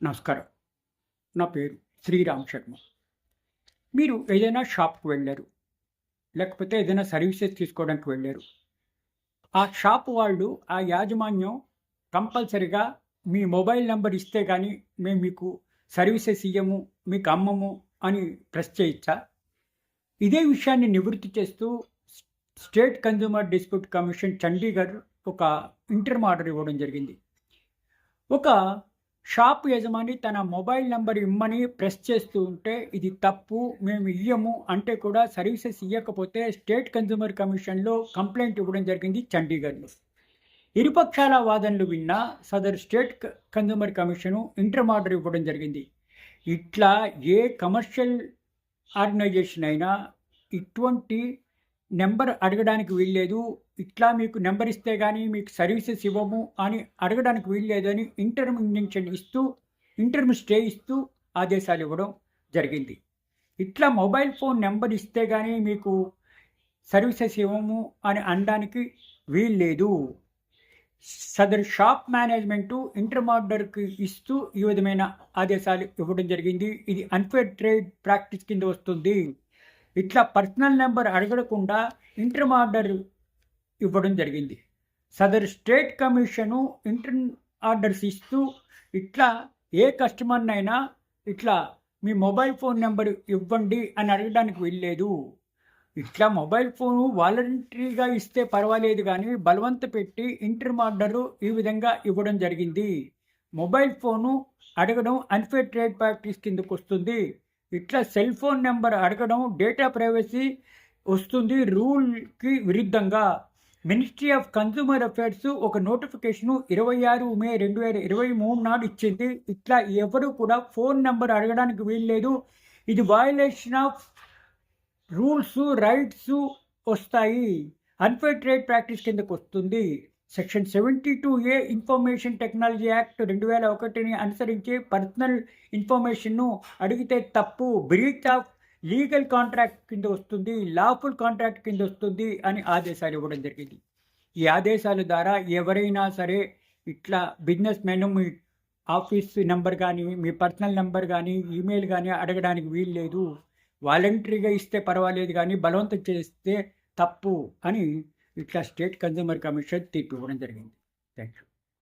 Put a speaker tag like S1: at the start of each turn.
S1: నమస్కారం. నా పేరు శ్రీరామ్ శర్మ. మీరు ఏదైనా షాప్‌కి వెళ్లారు. లేకపోతే ఏదైనా సర్వీసెస్ తీసుకోవడానికి వెళ్లారు. ఆ షాప్ వాళ్ళు, ఆ యాజమాన్యం కంపల్సరీగా మీ మొబైల్ నంబర్ ఇస్తే గాని మేము మీకు సర్వీసెస్ ఇయ్యము, మీకు అమ్మము అని ప్రెస్ చేయొచ్చా? ఇదే విషయాన్ని నివృత్తి చేస్తూ స్ state consumer dispute commission Chandigarh ఒక ఇంటర్మ్ ఆర్డర్ ఇవ్వడం జరిగింది. ఒక షాప్ యజమాని తన మొబైల్ నంబర్ ఇమ్మని ప్రెస్ చేస్తూ ఉంటే, ఇది తప్పు, మేము ఇయ్యము అంటే కూడా సర్వీసెస్ ఇయ్యకపోతే స్టేట్ కన్స్యూమర్ కమిషన్‌లో కంప్లెయింట్ ఇవ్వడం జరిగింది చండీగఢ్‌లో. ఇరుపక్షాల వాదనలు విన్న సదరు state consumer commission interim order ఇవ్వడం జరిగింది. ఇట్లా ఏ కమర్షియల్ ఆర్గనైజేషన్ అయినా ఇటువంటి నంబర్ అడగడానికి వీల్లేదు. ఇట్లా మీకు నంబర్ ఇస్తే గాని మీకు సర్వీసెస్ ఇవ్వము అని అడగడానికి వీల్లేదని ఇంటర్మ్ స్టే ఇస్తూ ఆదేశాలు ఇవ్వడం జరిగింది. ఇట్లా మొబైల్ ఫోన్ నంబర్ ఇస్తే గాని మీకు సర్వీసెస్ ఇవ్వము అని అనడానికి వీల్లేదు. సదరు షాప్ మేనేజ్మెంటు ఇంటర్మ్ ఆర్డర్‌కి ఇస్తూ ఈ విధమైన ఆదేశాలు ఇవ్వడం జరిగింది. ఇది అన్‌ఫెయిర్ ట్రేడ్ ప్రాక్టీస్ కింద వస్తుంది. ఇట్లా పర్సనల్ నంబర్ అడగకుండా ఇంటర్మ్ ఆర్డర్ ఇవ్వడం జరిగింది. సదరు స్టేట్ కమిషను ఇంటర్మ్ ఆర్డర్స్ ఇస్తూ ఇట్లా ఏ కస్టమర్‌నైనా ఇట్లా మీ మొబైల్ ఫోన్ నంబర్ ఇవ్వండి అని అడగడానికి వీల్లేదు. ఇట్లా మొబైల్ ఫోను వాలంటరీగా ఇస్తే పర్వాలేదు గానీ, బలవంత పెట్టి ఇంటర్మ్ ఆర్డరు ఈ విధంగా ఇవ్వడం జరిగింది. మొబైల్ ఫోను అడగడం అన్‌ఫెయిర్ ట్రేడ్ ప్రాక్టీస్ కిందకొస్తుంది. ఇట్లా సెల్ ఫోన్ నంబర్ అడగడం డేటా ప్రైవసీ వస్తుంది రూల్‌కి విరుద్ధంగా. మినిస్ట్రీ ఆఫ్ కన్స్యూమర్ అఫైర్స్ ఒక నోటిఫికేషను 26 మే 2023 నాడు ఇచ్చింది. ఇట్లా ఎవరు కూడా ఫోన్ నంబర్ అడగడానికి వీల్లేదు. ఇది వయలేషన్ ఆఫ్ రూల్సు, రైట్సు వస్తాయి. అన్‌ఫెయిర్ ట్రేడ్ ప్రాక్టీస్ కిందకొస్తుంది. Section 72A information technology act 2001ని అనుసరించి పర్సనల్ ఇన్ఫర్మేషన్‌ను అడిగితే తప్పు. బ్రీచ్ ఆఫ్ లీగల్ కాంట్రాక్ట్ కింద వస్తుంది. లాఫుల్ కాంట్రాక్ట్ కింద వస్తుంది అని ఆదేశాలు ఇవ్వడం జరిగింది. ఈ ఆదేశాల ద్వారా ఎవరైనా సరే ఇట్లా బిజినెస్ మెన్ మీ ఆఫీస్ నంబర్ గానీ, మీ పర్సనల్ నంబర్ గానీ, ఈమెయిల్ గానీ అడగడానికి వీల్లేదు. వాలంటరీగా ఇస్తే పర్వాలేదు గానీ, బలవంతం చేస్తే తప్పు అని ఇట్లా స్టేట్ కన్స్యూమర్ కమిషన్ తీర్పు ఇవ్వడం జరిగింది. Thank you.